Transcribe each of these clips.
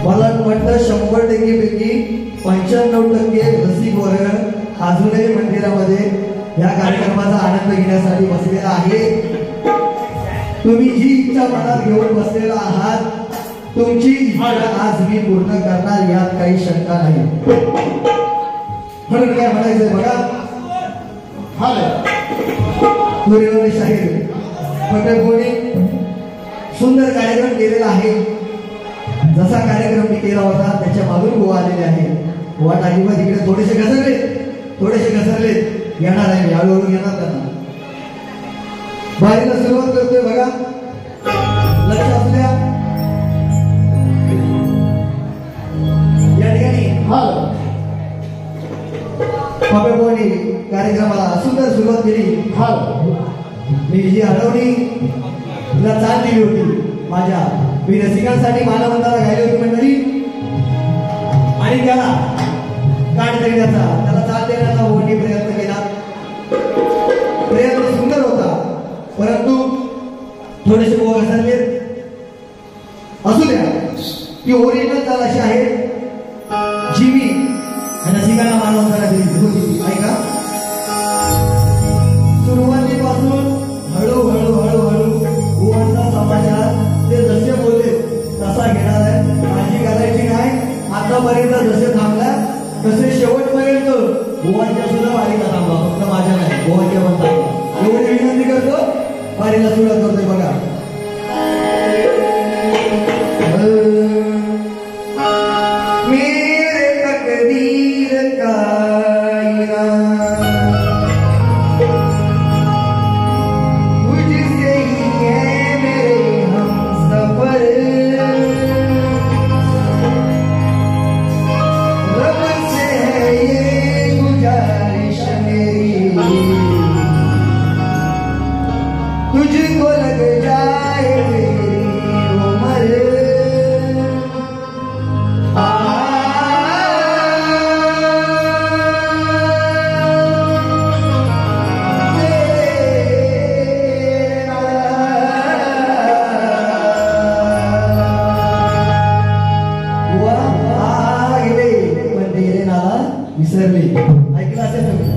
मला वाटतं 100% पैकी 95% रसिक वर्ग अजूनही मंदिरामध्ये या कार्यक्रमाचा आनंद घेण्यासाठी बसलेला आहे. तुम्ही जी इच्छा मनात घेऊन बसलेला आहात तुमची इच्छा आज मी पूर्ण करणार यात काही शंका नाही. म्हणून काय म्हणायचंय बघा, शाहीर पटेलने सुंदर कार्यक्रम केलेला आहे. जसा कार्यक्रम मी केला होता त्याच्या मागून गोवा आलेले आहे. गोवा अजिबात इकडे थोडेसे घसरले येणार आहे. हळूहळू येणार त्यांना. बारीला सुरुवात करतोय बघा. लक्ष असू द्या. या ठिकाणी पपेपोनी कार्यक्रमाला सुंदर सुरुवात केली. मी जी हळवणी तिला चाल दिली होती माझ्या मी रसिकांसाठी मानवंताला गायली होती मंडळी. आणि त्याला काढ देण्याचा त्याला चाल देण्याचा मोठी प्रयत्न केला. प्रयत्न सुंदर होता परंतु थोडेसे गोवा घसरले. असू द्या. ती ओरिजिनल चाल अशी आहे जी मी रसिकांना मानवंताला दिली होती. ऐका. सुरुवातीपासून हळूहळू गोवांचा समाचार ते जसे बोलले तसा घेणार आहे. काळजी करायची नाही. आतापर्यंत जसे थांबला तसे शेवटपर्यंत गोवांच्या सुद्धा वारीला थांबा. फक्त माझ्या नाही गोवाच्या पण थांबा एवढी विनंती करतो. वारीला सुरुवात करतोय बघा. मेरे तकदीर का तुझको लग जाए मेरी उम्र. पण ते गेले नाला विसरले. ऐकलं असेल तुम्ही.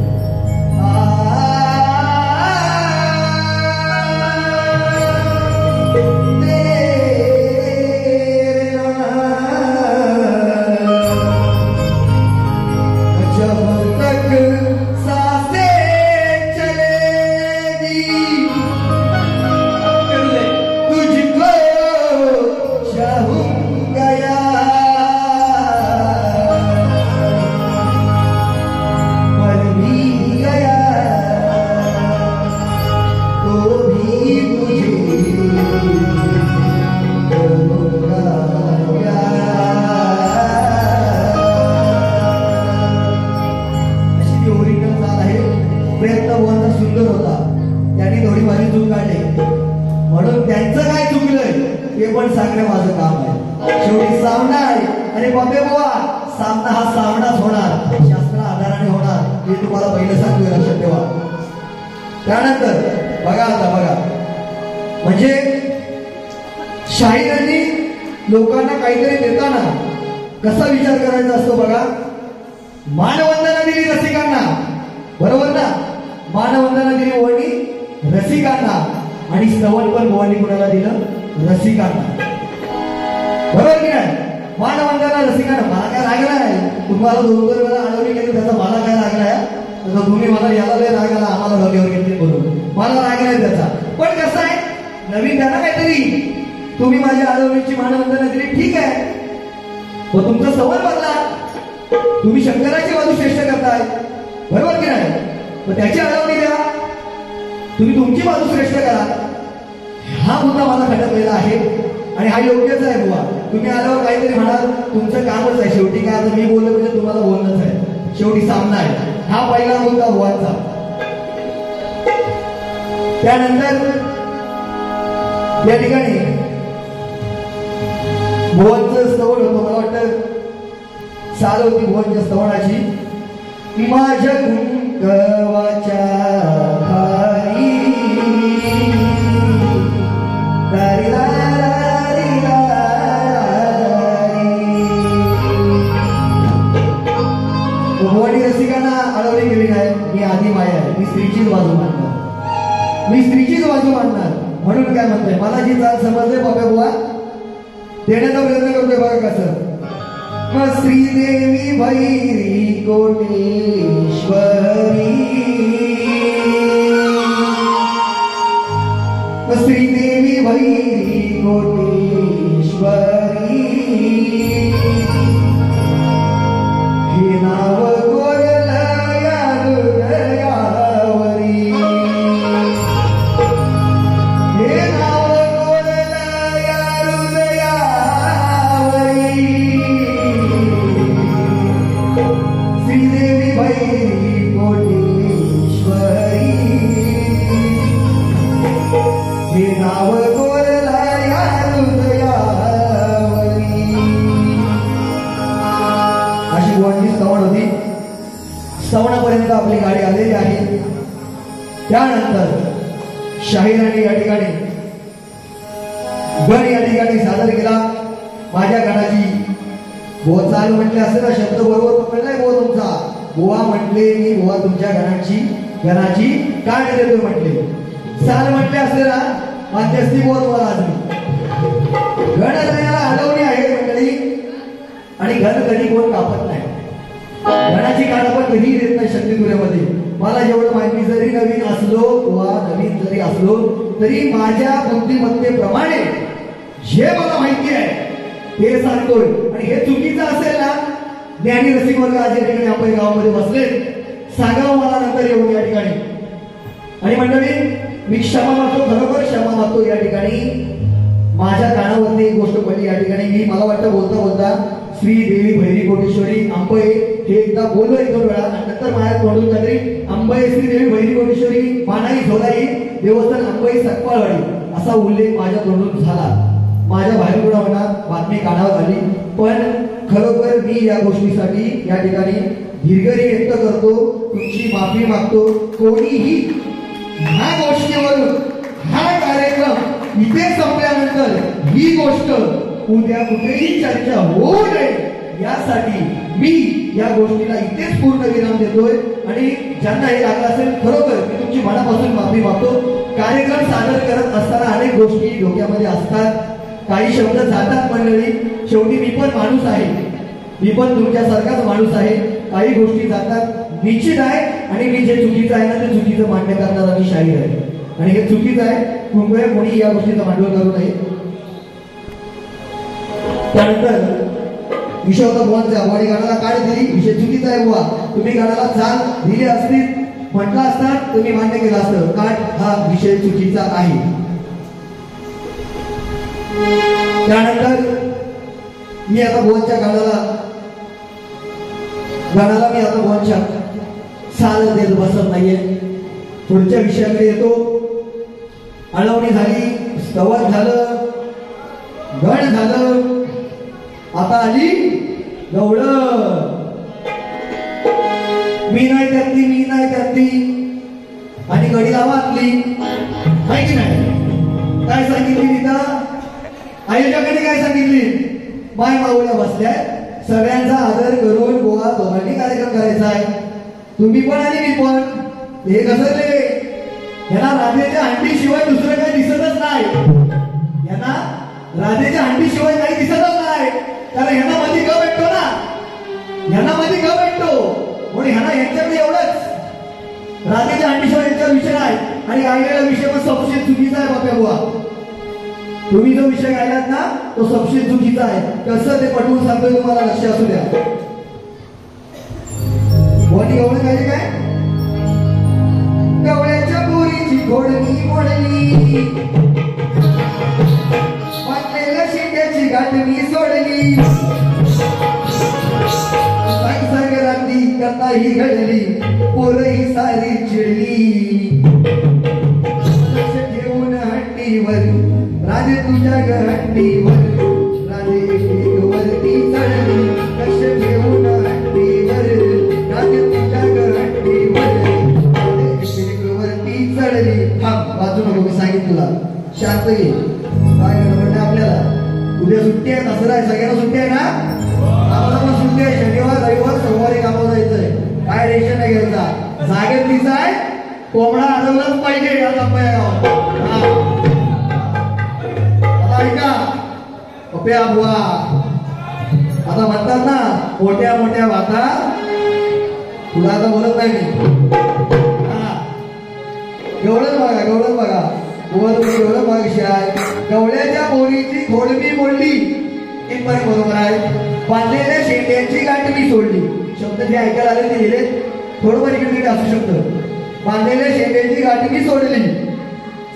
सुंदर होता. त्यांनी थोडी माझी चूक काढली म्हणून त्यांचं काय चुकलंय ते पण सांगणं माझं काम आहे. शेवटी सामना आहे आणि बापे बुवा सामना हा सामनाच होणार. शास्त्र आधाराने होणार हे तुम्हाला पहिलं सांगतोय. लक्षात ठेवा. त्यानंतर बघा आता बघा म्हणजे शाहिरांनी लोकांना काहीतरी देताना कसा विचार करायचा असतो बघा. मानवंदना दिली रसिकांना. बरोबर ना. मानवंदना दिली ओवाळणी रसिकांना आणि स्तवन पण ओवाळणी कुणाला दिलं रसिकांना. बरोबर की नाही. मानवंदना रसिकांना. मला काय राग नाही. तुम्हाला 2-2 वेळा अडवणी केली त्याचा मला काय राग नाही. तर तुम्ही मला याला लय राग आला आम्हाला डोक्यावर घेतली बरोबर मला राग नाही त्याचा. पण कसं आहे नवीन त्यांना काहीतरी तुम्ही माझ्या अडवणीची मानवंदना दिली ठीक आहे. पण तुमचा स्तवन बदला. तुम्ही शंकराची बाजू श्रेष्ठ करताय. बरोबर की नाही. मग त्याची अडवणी द्या. तुम्ही तुमची बाजू श्रेष्ठ करा. हा मुद्दा मला खटकलेला आहे आणि हा योग्यच आहे बुवा. तुम्ही आल्यावर काहीतरी म्हणाल तुमचं कामच आहे. शेवटी काय आता मी बोललो म्हणजे तुम्हाला बोलणंच आहे. शेवटी सामना आहे. हा पहिला मुद्दा बुवाचा. त्यानंतर या ठिकाणी बुवांचं स्तवन होतं. मला वाटतं साल होती बुवांच्या स्तवनाची. माझ्या गुंगवाच्या खाली दारी दारी दारी मी आधी माया आहे, मी स्त्रीचीच बाजू मांडणार, मी स्त्रीचीच बाजू मांडणार. म्हणून काय म्हणतोय, मला जी चाल समजते बाबा बुवा देण्याचा प्रयत्न करतोय बघा कसं. मग श्रीदेवी भैरी कोटेश्वरी, श्रीदेवी भैरी कोटेश्वरी, हे नाव कोरल या हृदयावरी, हे नाव कोरल या हृदयावरी, श्रीदेवी भैरी कोटेश्वरी, हे नाव कोरला या हृदयावरी. अशी गोवांची श्रवण होती. श्रवणापर्यंत आपली गाडी आलेली आहे. त्यानंतर शाहिराने या ठिकाणी गण या ठिकाणी सादर केला. माझ्या गणाची बुवा चाल म्हटले असे ना, शब्द बरोबर पकडलाय बुवा तुमचा. बुवा म्हटले मी बुवा तुमच्या गणाची काढ देतो म्हटले. चाल म्हटले असले ना मध्यस्थी बुवा तुम्हाला आज गणरायाला अडवणी आहे मंडळी. आणि गण कधी कोण कापत नाही. गणाची काढ आपण कधीही देत नाही शक्तिपुऱ्यामध्ये. मला जेवढं माहिती, जरी नवीन असलो किंवा नवीन जरी असलो तरी माझ्या बुद्धिमत्तेप्रमाणे जे मला माहिती आहे ते सांगतोय. आणि हे चुकीचं असेल ना, ज्ञानी रसिक वर्ग आज या ठिकाणी आपल्या गावामध्ये बसले, सांगावं मला नंतर येऊन या ठिकाणी. आणि मंडळी मी क्षमा मागतो, खरोखर क्षमा मागतो. या ठिकाणी माझ्या कानावरती एक गोष्ट पडली. या ठिकाणी मी मला वाटतं बोलता बोलता श्री देवी भैरी कोटेश्वरी अंबे हे एकदा बोललो एक दोन वेळा. नंतर माझ्या तोंडून काहीतरी अंबे श्री देवी भैरी कोटेश्वरी मानाई झोलाई देवस्थान अंबे सकपाळवाडी असा उल्लेख माझ्या तोंडून झाला. माझ्या बाहेरपुढा बातमी कानावर आली. पण खरोखर मी या गोष्टीसाठी या ठिकाणी धीरगरी व्यक्त करतो, तुमची माफी मागतो. कोणीही ह्या गोष्टीवरून हा कार्यक्रम इथे संपल्यानंतर ही गोष्ट उद्या कुठेही चर्चा होऊ नये यासाठी मी या गोष्टीला इथेच पूर्ण विराम देतोय. आणि ज्यांना हे लागलं असेल खरोखर मी तुमची मनापासून माफी मागतो. कार्यक्रम सादर करत असताना अनेक गोष्टी डोक्यामध्ये असतात, काही शब्द जातात मंडळी. शेवटी मी पण माणूस आहे, मी पण तुमच्यासारखाच माणूस आहे. काही गोष्टी जातात निश्चित आहे. आणि मी जे चुकीचं आहे ना ते चुकीचं मान्य करणारा मी शाहीर आहे. आणि हे चुकीचं आहे, कृपया कोणी या गोष्टीचं मांडवळ करू नये. त्यानंतर विषय होता बुवांचा. बुवानी गाण्याला काढ दिली, विषय चुकीचा आहे बुवा. तुम्ही गाण्याला चाल दिली असती, म्हटलं असतात तुम्ही मान्य केलं असतं. काढ हा विषय चुकीचा आहे. त्यानंतर मी आता बुवांच्या गाण्याला मी आता बुवांच्या चाल देत बसत नाहीये. पुढच्या विषयाकडे येतो. अळवणी झाली, स्तवन झालं, गण झालं, आता आली गवळ. मी नाही त्यातली आणि गडी लावातली आहे की नाही. काय सांगितली तिथं आयोजकांनी, काय सांगितली, माय माऊल्या बसल्या, सगळ्यांचा आदर करून गोवा दोघांनी कार्यक्रम करायचा आहे. तुम्ही पण आणि मी पण. हे घसरले, यांना राधेच्या हंडीशिवाय दुसरं काही दिसतच नाही. यांना राधेच्या हंडीशिवाय काही दिसतच नाही. कारण ह्यांना मध्ये ग भेटतो ना, ह्यांना मध्ये ग भेटतो. म्हणून ह्यांना यांच्याकडे एवढंच, राधेच्या हंडीशिवाय यांचा विषय आहे. आणि गायलेला विषय पण सबसे चुकीचा आहे बाप्या बुवा. तुम्ही जो विषय गायलात ना तो सबसे चुकीचा आहे. कसं ते पटवून सांगतोय तुम्हाला, लक्ष असू द्या. बोली गवळ गायली काय, गवळ्याच्या पोरीची घोडणी मोडली, वाटलेल्या शिंद्याची गाठणी सोडली, संक्रांती कथा ही घडली, पोरही सारी चिडली. लक्ष ठेवून हंडीवर राजे तुझ्या हंडीवर, राजे वरती चढली. लक्ष ठेवून हंडीवर राजे तुझ्या हंडीवर, वरती चढली. थांब, वाचू नको, मी सांगितलं तुला, शांत घे. काय म्हणणं आपल्याला, उद्या सुट्टी आहे, दसरा आहे, सगळ्यांना सुट्टी आहे ना. आम्हाला पण सुट्टी आहे. शनिवार रविवार सोमवारी कामावर जायचंय, काय रेशन नाही घ्यायचा. जागेत दिसाय कोंबडा अडवलाच पाहिजे या गावात. आता ऐका पप्या बुवा, आता म्हणतात ना मोठ्या मोठ्या वाता तुला आता बोलत नाही मी. गवळण बघा गवळण बघा बुवा, तुम्ही गवळण बघाय गवळ्याच्या बोरीची खोडमी मोडली इथपर्यंत बरोबर आहे. बांधलेल्या शेंड्यांची गाठ मी सोडली. शब्द जे ऐकायला आले ते गेले थोडं बरी इकडे असू शकतं. बांधलेल्या शेंड्यांची गाठ मी सोडली,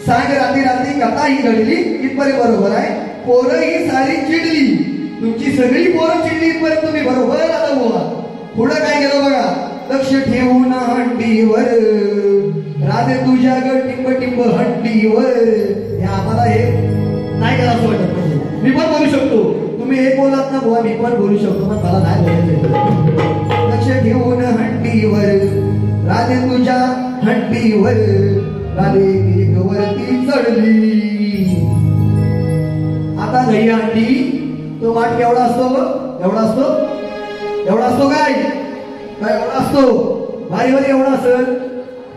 सांग रात्री रात्री कथा ही घडली इथपर्यंत बरोबर आहे. पोरं ही सारी चिडली, तुमची सगळी पोरं चिडली इथपर्यंत तुम्ही बरोबर आता बुवा. पुढं काय केलं बघा, लक्ष ठेवून हंडीवर राधे तुझ्या ग टिंब टिंब हंडीवर. हे आम्हाला हे नाही का असं वाटत. मी पण बोलू शकतो, तुम्ही हे बोलत ना बुवा, मी पण बोलू शकतो, पण मला नाही बोलायचं. लक्ष ठेवून हंडीवर राधे तुझ्या हंडीवर राधे वरती चढली. आता दही हंडी तो वाट केवढा असतो, एवढा असतो, एवढा असतो काय काय एवढा असतो. भारी भारी एवढा असेल,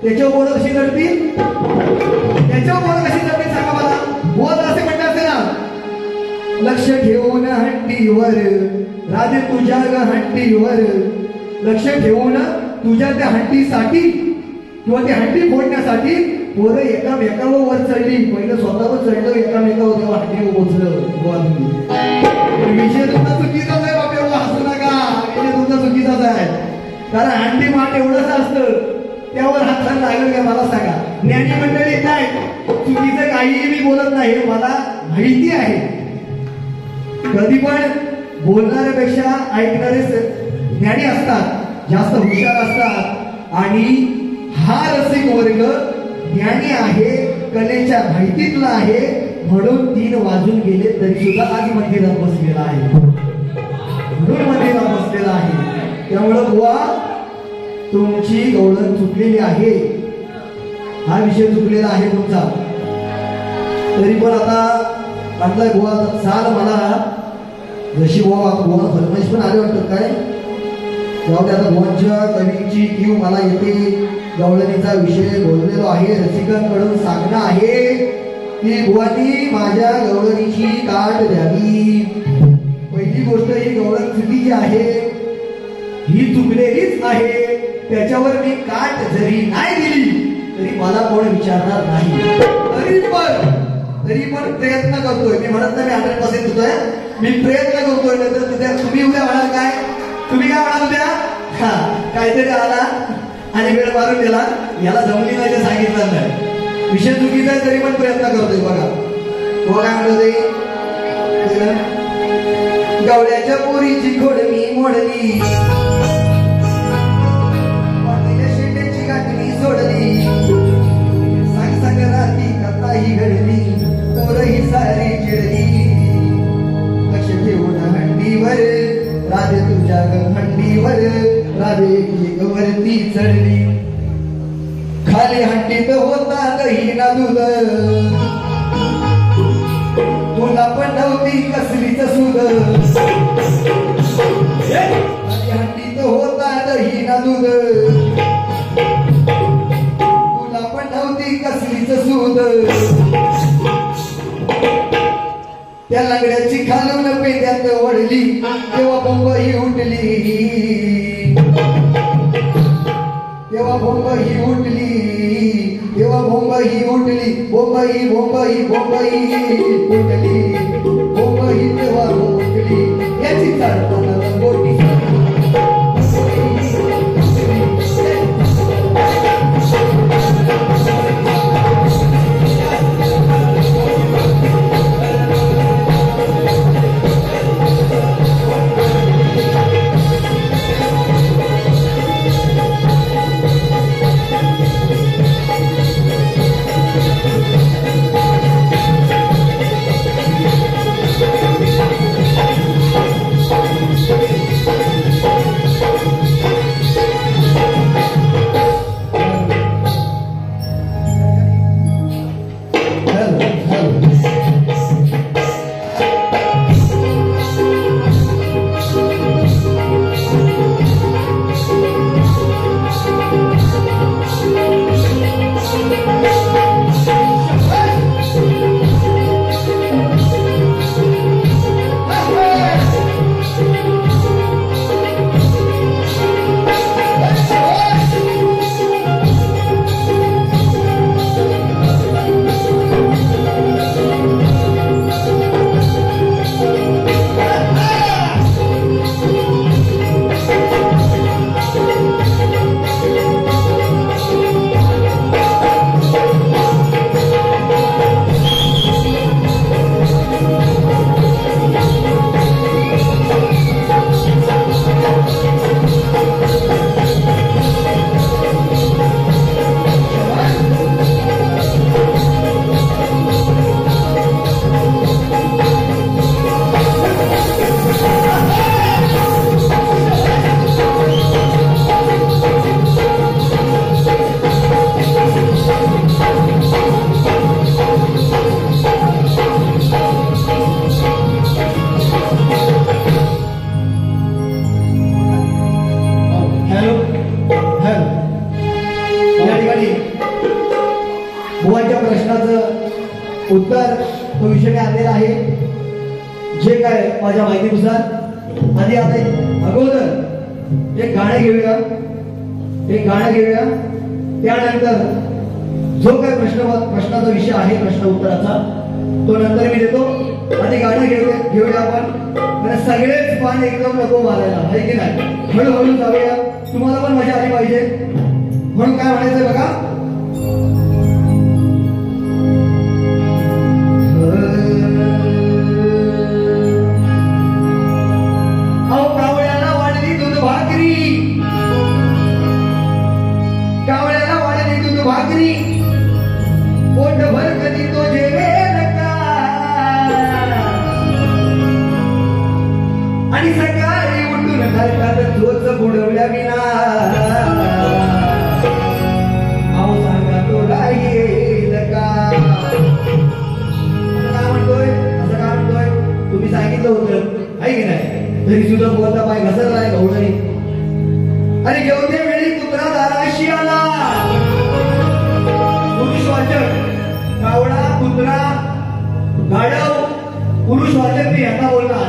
त्याच्यावर बोल कशी चढतील, त्याच्यावर बोल कशी चढतील सांगा मला. बोल असे म्हणतात असे ना, लक्ष ठेवून हंडीवर राधे तुझ्या ग हंडीवर. लक्ष ठेवून तुझ्या त्या हंडीसाठी किंवा ती हंडी फोडण्यासाठी पोरं एकामेकावर वर चढली. पहिलं स्वतःवर चढलं, एकामेकावर तेव्हा हंडी पोचलं. विषय तुमचा चुकीचाच आहे बाबा, हसू नका. विषय तुमचा चुकीचाच आहे, कारण हंडी माठ एवढंच असतं, त्यावर हात लागलं का मला सांगा. ज्ञानी मंडळी काय चुकीचं काहीही मी बोलत नाही, मला माहिती आहे. कधी पण बोलणाऱ्यापेक्षा ऐकणारे ज्ञानी असतात, जास्त हुशार असतात. आणि हा रसिक वर्ग ज्ञानी आहे, कलेच्या माहितीतला आहे, म्हणून 3 वाजून गेले तरी सुद्धा आज मंदिरात बसलेला आहे, म्हणून मंदिरात बसलेला आहे. त्यामुळं बुवा तुमची गवळण चुकलेली आहे, हा विषय चुकलेला आहे तुमचा. तरी पण आता म्हटलंय बुवा चाल मला जशी बुवा फरमाईश पण आले वाटत काय जाऊ दे. आता बुवांच्या कवीची किंवा मला येते, गवळणीचा विषय बोललेलो आहे, रसिकांकडून सांगणं आहे की बुवांनी माझ्या गवळणीची काट द्यावी. पहिली गोष्ट ही गवळण चुकीची आहे, ही चुकलेलीच आहे. त्याच्यावर मी काट जरी नाही दिली तरी मला कोण विचारणार नाही. तरी पण प्रयत्न करतोय मी, म्हणत नाही मी 100% होतोय, मी प्रयत्न करतोय. नंतर तुम्ही उद्या म्हणाल काय, तुम्ही काय म्हणाल उद्या, हा काहीतरी आला आणि वेळ मारून दिला, याला जमली नाही ते सांगितलं नाही. विषय चुकीचा आहे तरी पण प्रयत्न करतोय. बघा तो काय म्हणतो ते, गवळ्याच्या पोरीची खोड मी मोडली, शेंड्याची गाठी सोडली, सांग सांग राती कथा ही घडली, पोरही सारी चिडली. लक्ष ठेवून हंडीवर राधे तुझ्या हंडीवर राधे वरती चढली. खाली हंडीत होता दही ना दूध, तुला पण नव्हती कसलीच सूद. खाली हंडीत होता दही ना दूध, तुला पण नव्हती कसलीच सूद. त्या लंगड्याची खालून पेंड्यात वळली, तेव्हा बोंबही उठली, तेव्हा बोंबही उठली, तेव्हा बोंबही उठली, बोंबई बोंबई बोंबई उठली, बोंबई तेव्हा उठली. याची चालताना गोटी माझ्या प्रश्नाचं उत्तर तो विषय आणलेला आहे. जे काय माझ्या माहितीनुसार आधी आता अगोदर एक गाणं घेऊया, त्यानंतर जो काय प्रश्नाचा विषय आहे प्रश्न उत्तराचा तो नंतर मी देतो. आधी गाणं घेऊया आपण. सगळेच पान एकदम नको मारायला, आहे की नाही, हळूहळू जाऊया. तुम्हाला पण मजा आली पाहिजे म्हणून काय म्हणायचंय बघा. कावळ्याला वाढली दूध भाकरी, पोटभर कधी तो जेवेल का, आणि सकाळी उठून नरकात तोच बुडवल्या विना, अहो सांगा तो राहील का. काय म्हणतोय, असं काय म्हणतोय, तुम्ही सांगितलं होतं आहे की नाही, तरी सुद्धा बोलता पाय घसरलाय गवळणी. अरे जेवते वेळी कुत्रा दाराशी आला, पुरुषवाचक, कावळा, कुत्रा, गाढव, पुरुषवाचक मी यांना बोलणार.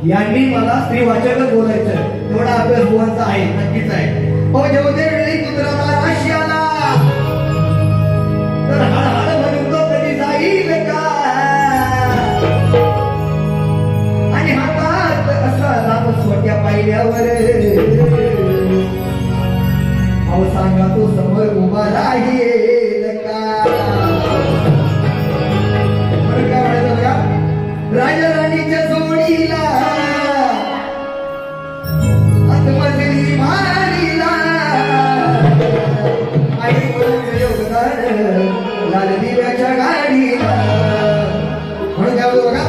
यांनी मला स्त्रीवाचकच बोलायचं, तेवढा अभ्यास बोलायचा आहे, नक्कीच आहे. हो जेवते वेळी कुत्रा दाराशी आला, तर हळहळ म्हणून तो कधी जाईल का, आणि हातात असा लांब सोट्या पाहिल्यावर, अहो सांगा तो समोर उभा राहील का. काय म्हणायचं बघा. राजा राणीच्या जोडीला आतमधली मारीला, आई म्हणून योगदान लाल दिव्याच्या गाडीला. म्हणून काय होतं बघा,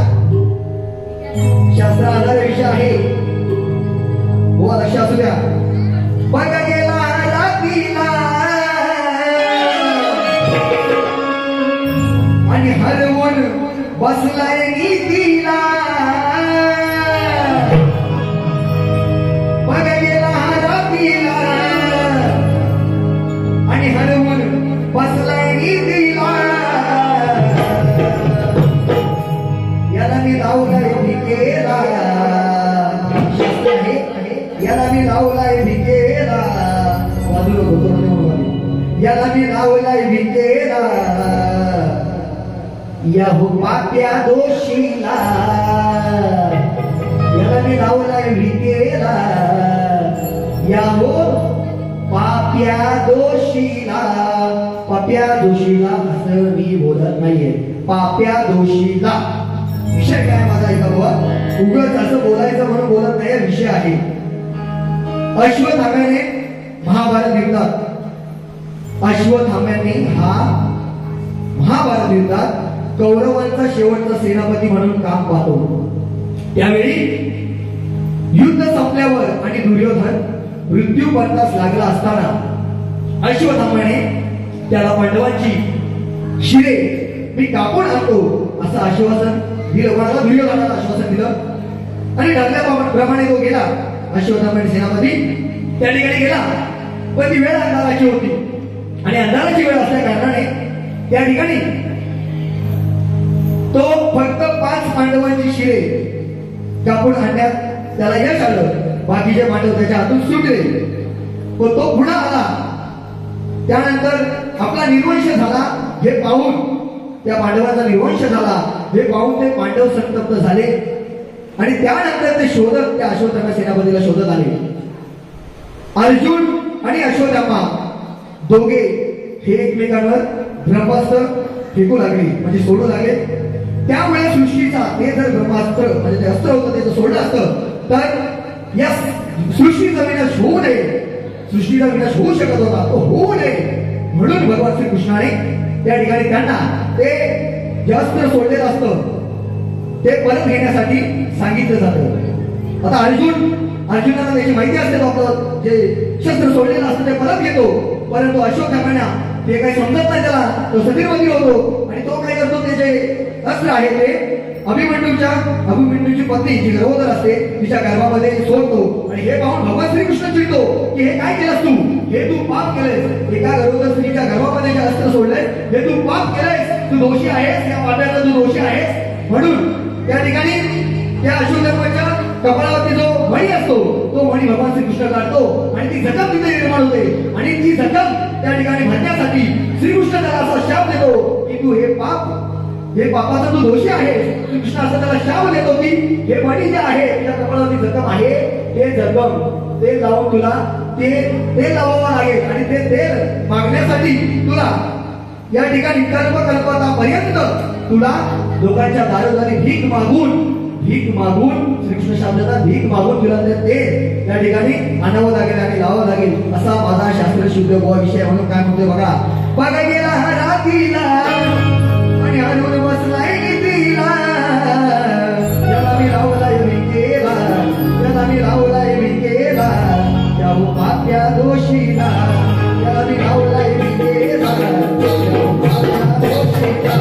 शास्त्र आधार विषय आहे. हो लक्ष असू द्या. बघा गेला रात्रीला आणि हरवून बसलाय नीतीला, बघा गेला रात्रीला आणि हरवून बसलाय नीतीला, याला मी लावलाय भिकेला, याला मी लावलाय भिकेला, याला मी लावलाय भिकेला, या हो पाप्या दोषीला, याला मी लावलाय भिकेला, या हो पाप्या दोषीला. पाप्या दोषीला असं मी बोलत नाहीये, पाप्या दोषीला. विषय काय माझा ऐका बाबा, उगाच असं बोलायचं म्हणून बोलत नाही, विषय आहे. अश्वत्थाम्याने महाभारत युद्धात, अश्वत्थाम्याने हा महाभारत युद्धात कौरवांचा शेवटचा सेनापती म्हणून काम पाहतो. त्यावेळी युद्ध संपल्यावर आणि दुर्योधन मृत्यू पडताच लागला असताना अश्वत्थाम्याने त्याला पांडवांची शिरे मी कापून आणतो असं आश्वासन दिलं. कोणाला? दुर्योधनाला आश्वासन दिलं. आणि ठरल्याप्रमाणे तो गेला. अश्वत्थामा सेनापती त्या ठिकाणी गेला, पण ती वेळ अंधाराची होती आणि अंधाराची वेळ असल्या कारणाने त्या ठिकाणी तो फक्त 5 पांडवांची शिरे कापून आणण्यात त्याला यश आलं. बाकीचे पांडव त्याच्या हातून सुटले. पण तो पुन्हा आला. त्यानंतर आपला निर्वंश झाला हे पाहून, त्या पांडवाचा निर्वंश झाला हे पाहून ते पांडव संतप्त झाले. आणि त्यानंतर ते शोधक त्या अश्वत्थामा सेनापतीला शोधत आले. अर्जुन आणि अश्वत्थामा दोघे हे एकमेकांवर ब्रह्मास्त्र फेकू लागले, म्हणजे सोडू लागले. त्यामुळे सृष्टीचा ते जर ब्रह्मास्त्र म्हणजे ते अस्त्र होतं ते जर सोडलं असतं तर या सृष्टीचा विनाश होऊ नये, सृष्टीचा विनाश होऊ शकत होता, तो होऊ नये म्हणून भगवान श्रीकृष्णाने त्या ठिकाणी त्यांना ते जे अस्त्र सोडलेलं असतं ते परत घेण्यासाठी सांगितलं जातं. आता अर्जुनाला त्याची माहिती असते, आपलं जे शस्त्र सोडलेलं असतं ते परत घेतो. परंतु अश्वत्थाम्याला ते काही समजत नाही, त्याला तो सतीर्वती होतो आणि तो काय करतो, ते जे अस्त्र आहे ते अभिमन्यूची पत्नी जी गर्भवती असते तिच्या गर्भामध्ये सोडतो आणि हे पाहून भगवान श्रीकृष्ण चिडतो की हे काय केलंस तू, हे तू पाप केलंयस. एका गर्भवती स्त्रीच्या गर्भामध्ये जे अस्त्र सोडलंय हे तू पाप केलंयस, तू दोषी आहेस, या पापाचा तू दोषी आहेस. म्हणून त्या ठिकाणी त्या अश्वत्थाम्याच्या कपाळावरती जो मणी असतो तो मणी भगवान श्रीकृष्ण काढतो आणि ती जखम तिथे निर्माण होते आणि ती जखम त्या ठिकाणी भरण्यासाठी श्रीकृष्ण त्याला असा शाप देतो की तू हे पापाचा तू दोषी आहे. कृष्ण असं त्याला शाप देतो की हे मणी जे आहे त्या कपाळावरती जखम आहे ते जखम तेल लावून तुला तेल लावावं लागेल आणि ते तेल मागण्यासाठी तुला या ठिकाणी कल्पकल्पतापर्यंत तुला लोकांच्या दारोदारी भीक मागून श्रीकृष्ण शाब्दाचा भीक मागून तुला ते त्या ठिकाणी आणावं लागेल आणि लावावं लागेल असा माझा शास्त्र शुद्ध गोवा विषय म्हणून काय म्हणतोय बघा गेला हा रात्रीला आणि हरून बसलाय नीतीला, त्याला मी लावलाय भिकेला, त्याला मी लावलाय भिकेला, त्या पाप्या दोषीला, त्याला मी लावलाय भिकेला, त्या पाप्या दोषीला.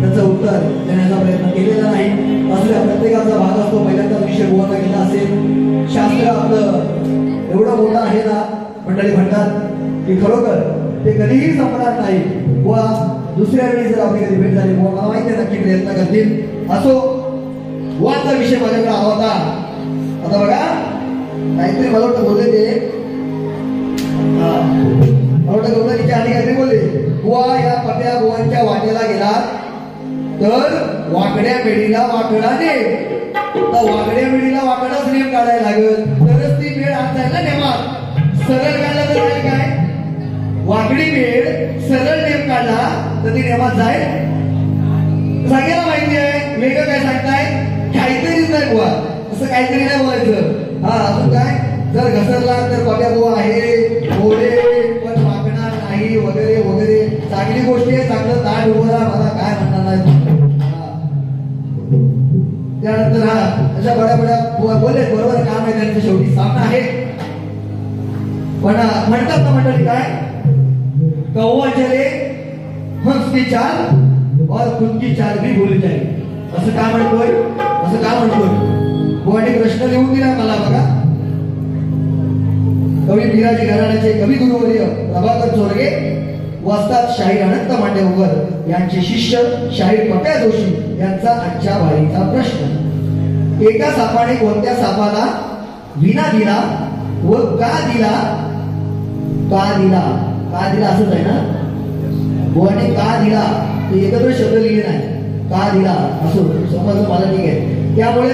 त्याचं उत्तर देण्याचा प्रयत्न केलेला नाही. असल्या प्रत्येकाचा भाग असतो. पहिल्यांदा विषय गोवा घेतला असेल. शास्त्र आपलं एवढं मोठं आहे ना, मंडळी म्हणतात की खरोखर ते कधीही संपणार नाही. व दुसऱ्या वेळी जर आपली कधी भेट झाली मला माहिती आहे नक्की प्रयत्न करतील. असो बुवांचा विषय माझ्याकडे आला होता. आता बघा काहीतरी मला वाटतं बोलले ते मला वाटतं गौतमीच्या आधी काहीतरी बोलले. बुवा या पप्या बुवांच्या वाटेला गेला तर वाकड्या पेढीला वाकडा दे. तर वाकड्या पेढीला वाकडाच नेम काढायला लागल तरच ती वेळ आत जाईल ना नेमात. सरळ काढला तर जाईल काय? वाकडी वेळ सरळ नेम काढला तर ती नेमात जाईल. सगळ्याला माहिती आहे वेगळं काय सांगताय काहीतरीच नाही बुवा असं काहीतरी नाही बोलायचं. हा अजून काय जर घसरला तर पप्या बुवा आहे बोले पण वाकणार नाही वगैरे वगैरे चांगली गोष्टी आहे. चांगलं ताट उभं राहा मला काय म्हणणार नाही. त्यानंतर हा अशा बड्या बड्या बोलले बरोबर काम आहे त्यांचं शेवटी सामना आहे. पण म्हणतात ना मंडळी काय कौवा चले हंस की चाल और खुद की चाल भी भूल जाए. असं का म्हणतोय असं का म्हणतोय बुवाने प्रश्न लिहून दिला मला बघा. कवी बिराजी घराण्याचे कवी गुरुवर्य प्रभाकर चोरगे वस्ताद शाहीर अनंत मांडेकर यांचे शिष्य शाहीर पप्या जोशी यांचा आजच्या वारीचा प्रश्न. एका सापाने कोणत्या सापाला विना दिला व का दिला? का दिला का दिला असंच आहे ना. बुवाने का दिला ते एकत्र शब्द लिहिले नाही. का दिला असो समजलं मला ठीक आहे. त्यामुळे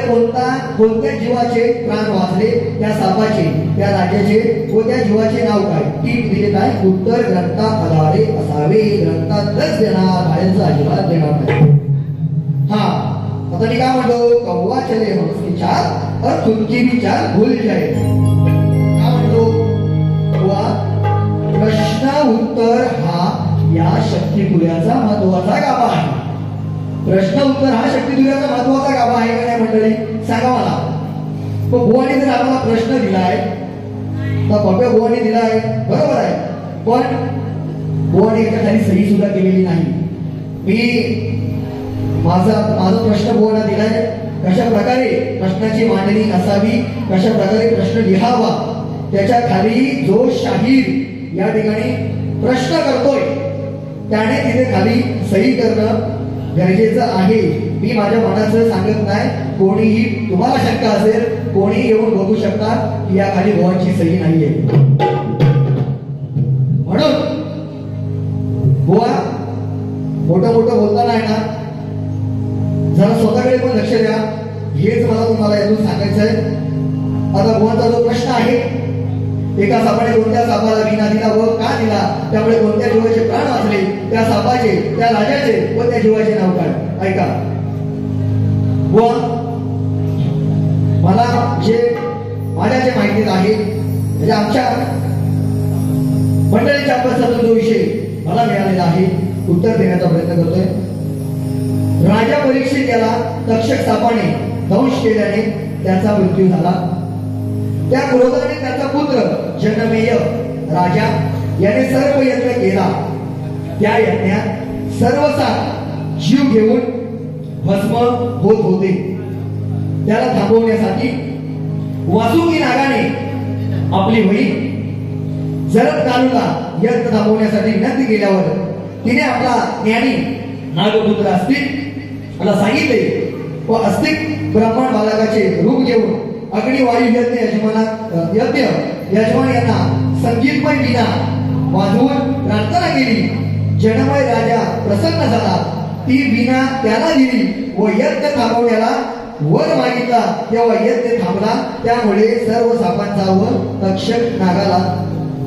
कोणत्या जीवाचे प्राण वाचले त्या सापाचे त्या राजाचे व त्या जीवाचे नाव काय? टीप दिले काय? उत्तर ग्रंथात आधारे असावे. ग्रंथातच देणार बाहेरचं अजिबात देणार नाही. हा आता मी काय म्हणतो कौवा चले हंस की चाल और खुद की भी चाल भूल जाए. काय म्हणतो बुवा प्रश्न उत्तर हा या शक्तिपुऱ्याचा महत्वाचा गाभा आहे. प्रश्न उत्तर हा शक्तिपुऱ्याचा महत्वाचा गाभा आहे का नाही मंडळी सांगा मला. बुवाने जर आम्हाला प्रश्न दिलाय तर पप्या बुवाने दिलाय बरोबर आहे. पण बुवाने एका खाली सही सुद्धा केलेली नाही. मी माझा प्रश्न बुवांना दिलाय कशा प्रकारे प्रश्नाची मांडणी असावी कशा प्रकारे प्रश्न लिहावा त्याच्या खाली जो शाहीर या ठिकाणी प्रश्न करतोय त्याने तिथे खाली सही करणं गरजेचं आहे. मी माझ्या मनाचं सांगत नाही. कोणीही तुम्हाला शंका असेल कोणीही येऊन बघू शकता की या खाली बुवांची सही नाहीये. म्हणून बुवा मोठं बोलताना आहे ना जरा स्वतःकडे पण लक्ष द्या. हेच मला तुम्हाला यातून सांगायचं आहे. आता बुवांचा जो प्रश्न आहे एका सापाने कोणत्या सापाला विना दिला व का दिला त्यामुळे कोणत्या जीवाचे प्राण वाचले त्या सापाचे त्या राजाचे व त्या जीवाचे नाव काय? ऐका बुवा मला माझ्या जे माहितीत आहे म्हणजे आमच्या मंडळीच्या अभ्यासाचा जो विषय मला मिळालेला आहे उत्तर देण्याचा प्रयत्न करतोय. राजा परीक्षित याला तक्षक सापाने दंश केल्याने त्याचा मृत्यू झाला. त्या क्रोधाने त्याचा पुत्र जनमेय राजा याने सर्व यत्न केला. त्या यज्ञात सर्व साप जीव घेऊन भस्म होत होते. त्याला थांबवण्यासाठी वासुकी नागाने आपली बहीण जरब कानूला यज्ञ थांबवण्यासाठी विनंती केल्यावर तिने आपला ज्ञानी नागपुत्र अस्तिक सांगितले व अस्तिक ब्राह्मण बालकाचे रूप घेऊन अग्निवायू यजमान यांना संगीतमय वीणा वाजवून प्रार्थना केली. जनमय राजा प्रसन्न झाला. ती वीणा त्याला दिली व यज्ञ थांबवण्याला वर मागितला तेव्हा यज्ञ थांबला. त्यामुळे सर्व सापांचा व तक्षक नागाला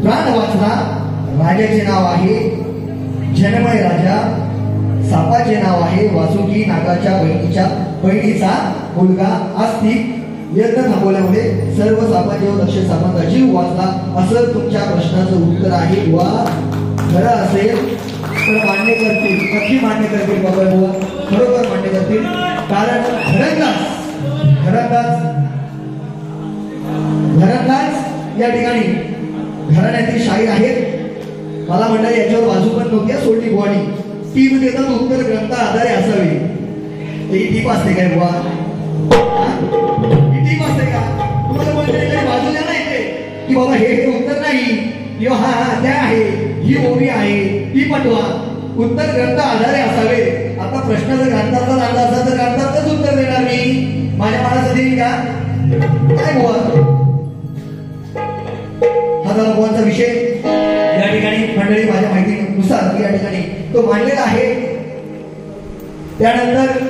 प्राण वाचला. राजाचे नाव आहे जनमय राजा. सापाचे नाव आहे वासुकी नागाच्या बहिणीचा मुलगा अस्तिक. यज्ञ थांबवल्यामुळे सर्व सापांचे व तक्षक सापांचा जीव वाचला. असं तुमच्या प्रश्नाचं उत्तर आहे. वा खरं असेल तर मान्य करतील नक्की मान्य करतील बाबा बुवा खरोखर मान्य करतील. कारण घरंदाज या ठिकाणी घराण्यातील शाहीर आहेत. मला म्हणलं याच्यावर बाजू पण नव्हती सोडली बुवानी. टीप देतात उत्तर ग्रंथ आधारे असावे. ही टीप असते काय बुवा? ही टीप असते का? तुम्हाला म्हणलं बाजू द्या नाही ते की बाबा हे उत्तर नाही किंवा हा त्या आहे ही ओवी आहे ती पटवा. उत्तर ग्रंथ आधारे असावे. आता प्रश्न जर ग्रंथाचा झाला असा तर ग्रंथाचंच उत्तर देणार मी. माझ्या माणसाचं देईन का? काय बुवा हा झाला बुवांचा विषय. या ठिकाणी मंडळी माझ्या माहितीनुसार या ठिकाणी तो मांडलेला आहे. त्यानंतर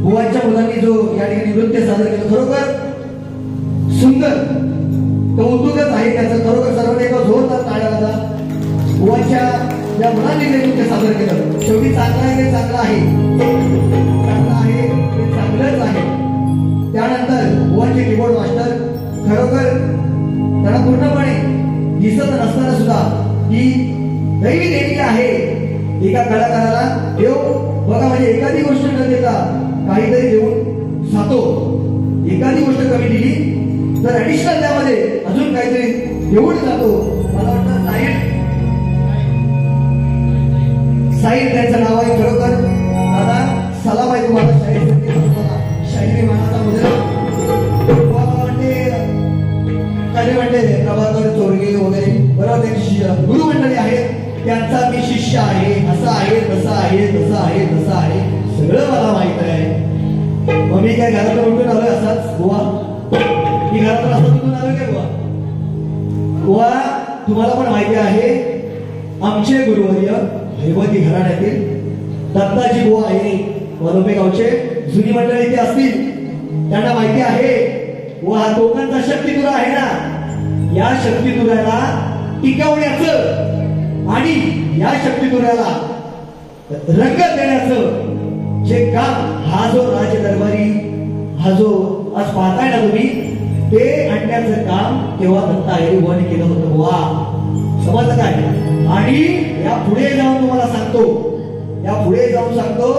बुवांच्या मुलांनी जो या ठिकाणी नृत्य सादर केलं खरोखर सुंदर कौतुकच आहे त्याचं. खरोखर सर्वांनी एका जोरदार टाळ्या वाजवा. बुवांच्या या मुलांनी जे नृत्य सादर केलं शेवटी चांगलं आहे ते चांगलं आहे, चांगलं आहे ते चांगलंच आहे. त्यानंतर बुवांचे कीबोर्ड मास्टर खरोखर त्यांना पूर्णपणे दिसत नसताना सुद्धा ही दैवी देणगी आहे. एका कलाकाराला देव बघा म्हणजे एखादी गोष्ट न देता काहीतरी देऊन जातो. एखादी गोष्ट कमी दिली तर ऍडिशनल त्यामध्ये अजून काहीतरी देऊन जातो. मला वाटतं साईड त्यांचं नाव आहे. खरोखर दादा सलाम आहे तुम्हाला. शाहिरी मानाचा मुद्रा म्हणते प्रभाकर चोरगे वगैरे बरोबर त्यांची गुरु मंडळी आहेत. त्यांचा मी शिष्य आहे. असं आहे तसं आहे तसं आहे तसं आहे सगळं मला माहित आहे. मग मी काय घरात उठून आलोय असाच बुवा? मी घरात असं उठून आलोय काय बुवा? बुवा तुम्हाला पण माहिती आहे आमचे गुरुवर्य हैवती घराण्यातील दत्ताजी बुवा आहे वरोबे गावचे जुनी मंडळी ते असतील त्यांना माहिती आहे. व हा दोघांचा शक्तिदुरा आहे ना, या शक्तिदुराला टिकवण्याचं आणि या शक्तिदुराला रंगत देण्याचं जे काम हा जो राजदरबारी हा जो आज पाहताय ना तुम्ही ते आणण्याचं काम तेव्हा दत्ता आयरे बुवाने केलं होतं बुवा. समजलं काय? आणि या पुढे जाऊन तुम्हाला सांगतो, या पुढे जाऊन सांगतो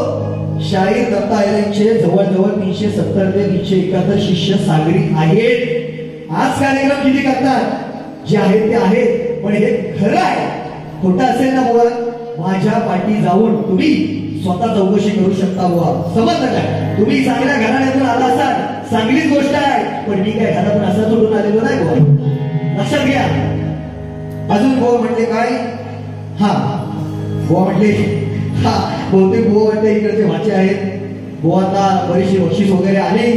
शाहीर दत्ता आयरेंचे जवळजवळ 370 ते 371 शिष्य सागरी आहेत. आज कार्यक्रम किती करतात जे आहेत ते आहेत, पण हे खरं आहे. खोटं असेल ना बुवा माझ्या पाठी जाऊन तुम्ही स्वतः चौकशी करू शकता बुवा. समजलं काय? तुम्ही चांगल्या घराण्यातून आला असाल चांगलीच गोष्ट आहे, पण मी काय घरातून असं सोडून आलेलो नाही बुवा. लक्षात घ्या. अजून बुवा म्हटले काय? हा बुवा म्हटले हा बहुतेक बुवा वाटते इकडचे वाचे आहेत. बुवांना बरीचशी बक्षीस वगैरे आली.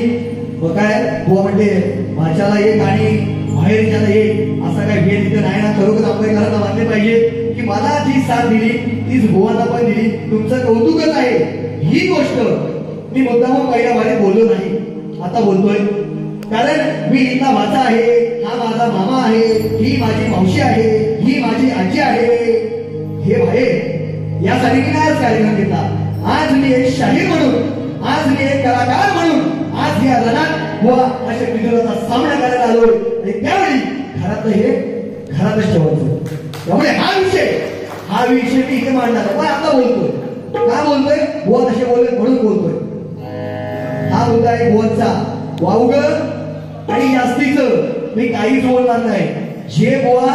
मग काय बुवा म्हणते भाच्याला एक आणि बाहेरच्याला एक असा काय भेद तिथे नाही ना. खरोखर आंबेडकरांना मानले पाहिजे की मला जी साथ दिली तीच बुवांना पण दिली. तुमचं कौतुकच आहे. ही गोष्ट मी मुद्दाम पहिल्या बारीत बोललो नाही, आता बोलतोय कारण मी इथला भाचा आहे, हा माझा मामा आहे, ही माझी मावशी आहे, ही माझी आजी आहे. हे बाहेर यासाठी मी नाही कार्यक्रम घेतला. आज मी एक शाहीर म्हणून, आज मी एक कलाकार म्हणून आज या रणात व अशा शक्तिदुराचा सामना करायला आलोय. आणि त्यावेळी घरातलं हे घरातच ठेवायचं. त्यामुळे हा विषय मी इथे मांडणार पण आता बोलतोय. का बोलतोय? बुवा तसे बोलले म्हणून बोलतोय. हा मुद्दा आहे बुवांचा वावग आणि जास्तीचं मी काहीच बोलणार नाही. जे बुवा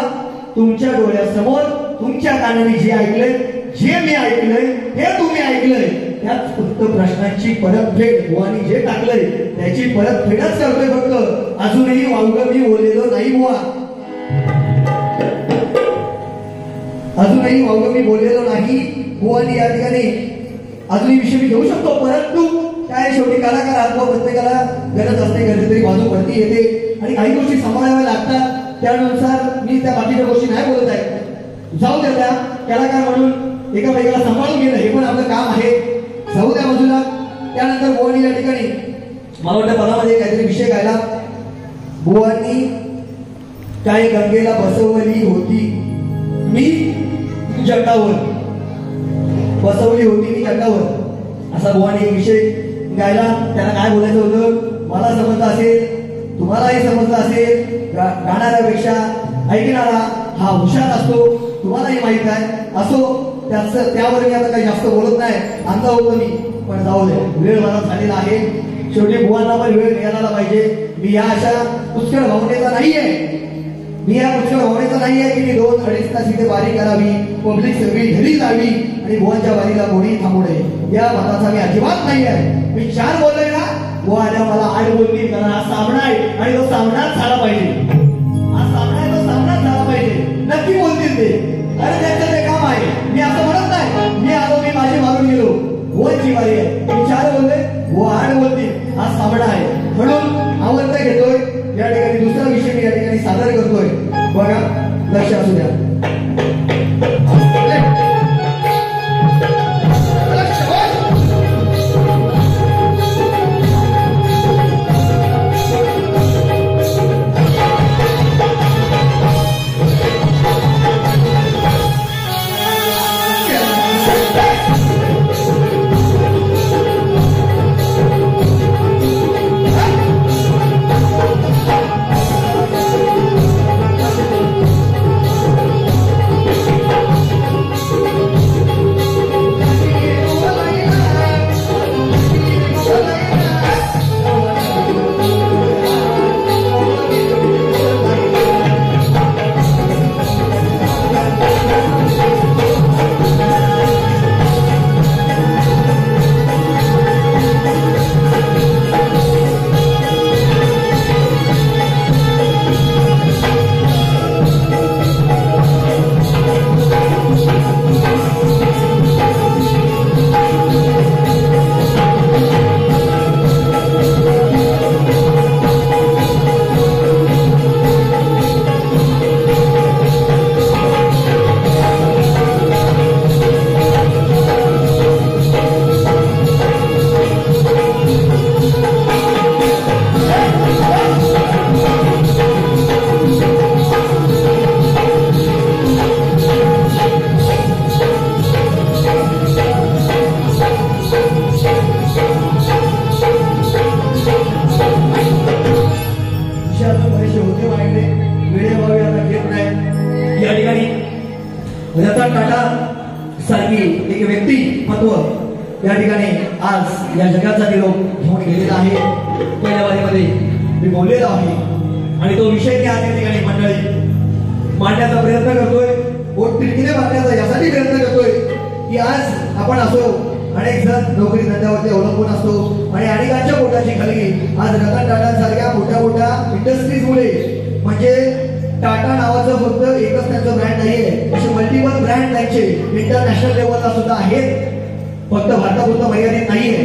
तुमच्या डोळ्यासमोर तुमच्या कानाने जे ऐकलंय, जे मी ऐकलंय, हे तुम्ही ऐकलंय, त्याच फक्त प्रश्नांची परतफेड बुवानी जे टाकलंय त्याची परतफेडच करतोय फक्त. अजूनही वावगं मी बोललेलो नाही बुवा, अजूनही वावगं मी बोललेलो नाही बुवानी. या ठिकाणी अजूनही विषय मी घेऊ शकतो, परंतु काय शेवटी कलाकार आत्मा प्रत्येकाला गरज असते, कधी तरी बाजू भरती येते आणि काही गोष्टी सांभाळाव्या लागतात. त्यानुसार मी त्या बाकीच्या गोष्टी नाही बोलत आहे. जाऊ द्या, त्या कलाकार म्हणून एकामेकाला सांभाळून घेणं हे पण आपलं काम आहे. जाऊ द्या बाजूला. त्यानंतर बुवानी या ठिकाणी मला वाटतं पदामध्ये काहीतरी विषय गायला. बुवांनी काय गंगेला बसवली होती मी जटावर, बसवली होती मी जटावर, असा बुवांनी एक विषय गायला. त्यांना काय बोलायचं होतं मला समजलं असेल, तुम्हालाही समजलं असेल. गाणाऱ्यापेक्षा ऐकणारा हा हुशार असतो, तुम्हालाही माहित आहे. असो, त्यावर मी आता काही जास्त बोलत नाही, अंदा होतो मी. पण जाऊ दे, वेळ मला झालेला आहे. शेवटी बुवांना पण वेळ मिळाला पाहिजे. मी या अशा पुष्कळ भावनेचा नाहीये, मी या पुष्कळ भावनेचा नाहीये की मी 2-2.5 तास इथे बारी करावी, पब्लिक सगळी घरी जावी आणि बुवांच्या बारीला कोणी थांबू नये, या मताचा मी अजिबात नाही आहे. मी 4 बोललोय ना, बुवा आल्या मला 8 बोलतील, कारण हा सामना आहे आणि तो सामनाच झाला पाहिजे. हा सामना आहे, तो सामनाच झाला पाहिजे. नक्की बोलतील ते, अरे त्यांचं ते काम आहे. मी असं म्हणत नाही, मी आलो, मी माझी मारून गेलो. बुवांची बारी आहे, मी 4 बोलले, बुवा 8 बोलतील. हा सामना आहे म्हणून आवडता घेतोय. या ठिकाणी दुसरा विषय मी या ठिकाणी सादर करतोय. बघा, लक्ष असू द्या. रतन टाटा सारखी एक व्यक्तिमत्व या ठिकाणी आज या जगाचा निरोप घेऊन गेलेला आहे. पहिल्या वारीमध्ये मी बोललेलो आहे आणि तो विषय मी आज या ठिकाणी मंडळी मांडण्याचा प्रयत्न करतोय. पोट तिरकीने मांडण्याचा यासाठी प्रयत्न करतोय की आज आपण असो, अनेक जण नोकरी धंद्यावरती अवलंबून असतो आणि अनेकांच्या पोटाची खळगी आज रतन टाटांसारख्या मोठ्या मोठ्या इंडस्ट्रीज मुळे, म्हणजे टाटा नावाचं फक्त एकच त्यांचं ब्रँड नाहीये, असे मल्टिपल ब्रँड त्यांचे इंटरनॅशनल लेवलला सुद्धा आहेत, फक्त भारतापुरतं मर्यादित नाहीये.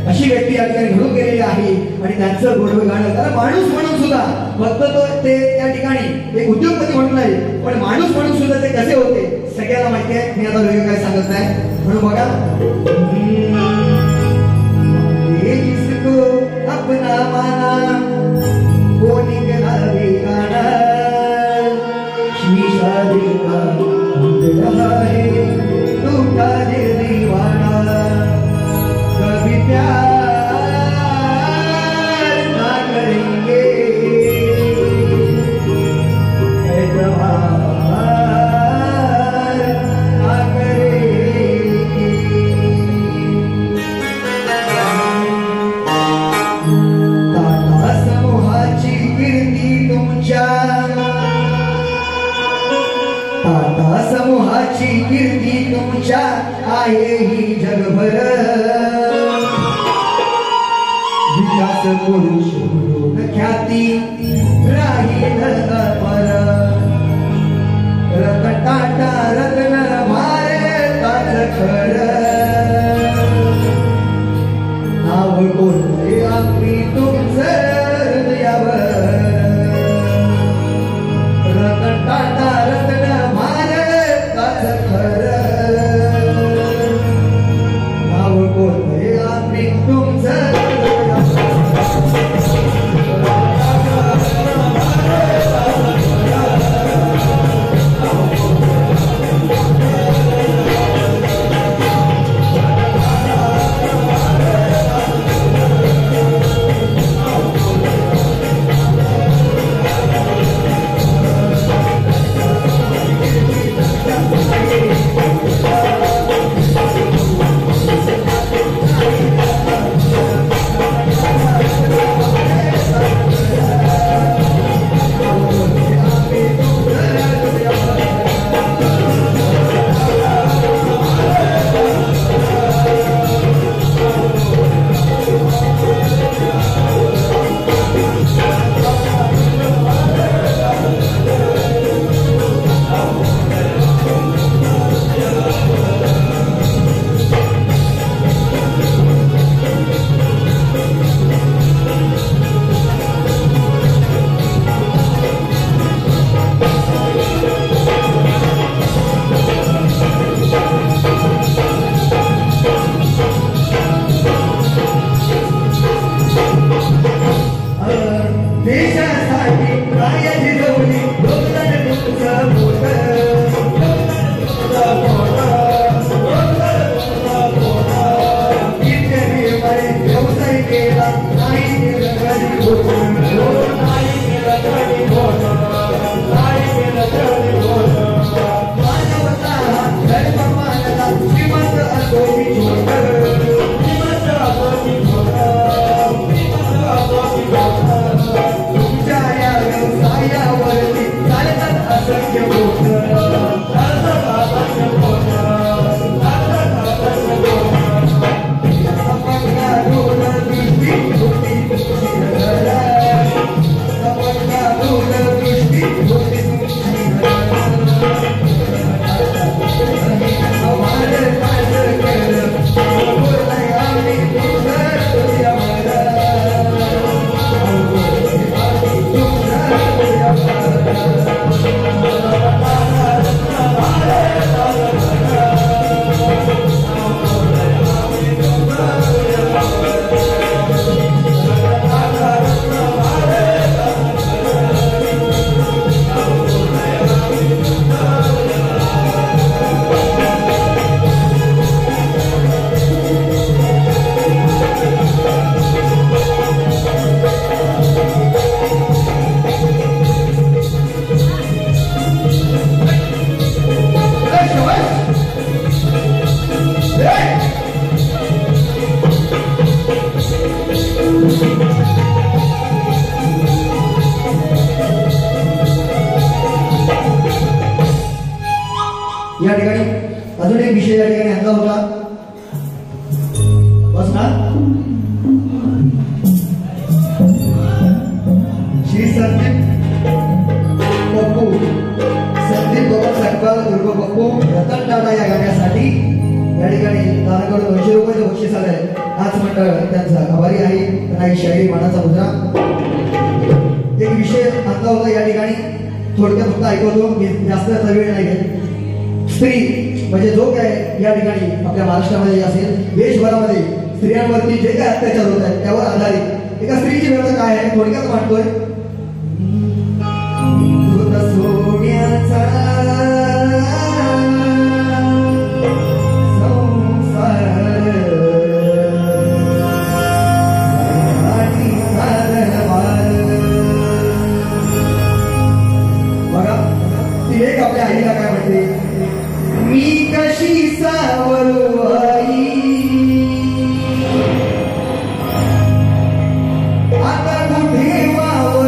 अशी व्यक्ती या ठिकाणी घडून गेलेली आहे आणि त्यांचं गोडवे गाणं, कारण माणूस म्हणून सुद्धा फक्त तो ते त्या ठिकाणी एक उद्योगपती म्हणून नाही, पण माणूस म्हणून सुद्धा ते कसे होते सगळ्याला माहिती आहे. मी आता वेगळं काय सांगत नाही. म्हणून बघा, अपना माना कोणी केला शीशा देखा रहा है टूटा दिल दीवाना, कभी प्यार ना करेंगे एतबार ना करेंगे. नावाची कीर्ती तुमच्या आहे ही जगभर विकास पुरुष म्हणून ख्याती राहील अमर रतन टाटा रत्न भारताचं खरं नाव कोणते आम्ही तुमचं हृदयावर रतन टाटा रत्न भारताचं खरं नाव कोणते आम्ही तुमचं या ठिकाणी अजून एक विषय या ठिकाणी आणला होता बस ना श्री संदीप बाबा सरकार दुर्ग पप्पू रतन टाटा या गाण्यासाठी या ठिकाणी दानाकडून 200 रुपयाचं बक्षीस आलंय. नाच मंडळ त्यांचा आभारी आहे. त्यांना ही शायरी मानाचा मुद्रा एक विषय आणला होता या ठिकाणी थोडक्यात फक्त ऐकवतो मी जास्त वेळ नाही घेत. स्त्री म्हणजे जो काय या ठिकाणी आपल्या महाराष्ट्रामध्ये असेल देशभरामध्ये स्त्रियांवरती जे काय अत्याचार होत आहेत त्यावर आधारित एका स्त्रीची व्यथा काय आहे थोडक्यात मांडतोय. सोन्याचा बघा ती एक आपल्या आईला काय म्हणते मी कशी सावरू आई आता कुठे वावर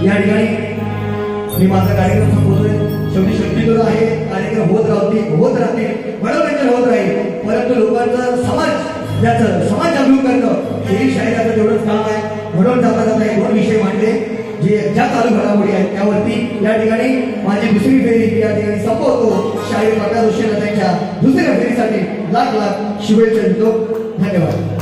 या ठिकाणी मी माझा कार्यक्रम संपवतोय. शेवटी शक्यतो आहे, कार्यक्रम होत राहतील, मनोरंजन होत राहील, परंतु लोकांचा समाज जागरूक करणं हे शाहिराचं तेवढंच काम आहे. म्हणून जाता एक दोन विषय मांडले जे ज्या चालू घडामोडी आहेत त्यावरती या ठिकाणी माझी दुसरी फेरी या ठिकाणी संपवतो. शाहीर पक्या जोशींना त्यांच्या दुसऱ्या फेरीसाठी लाख लाख शुभेच्छा देतो. धन्यवाद.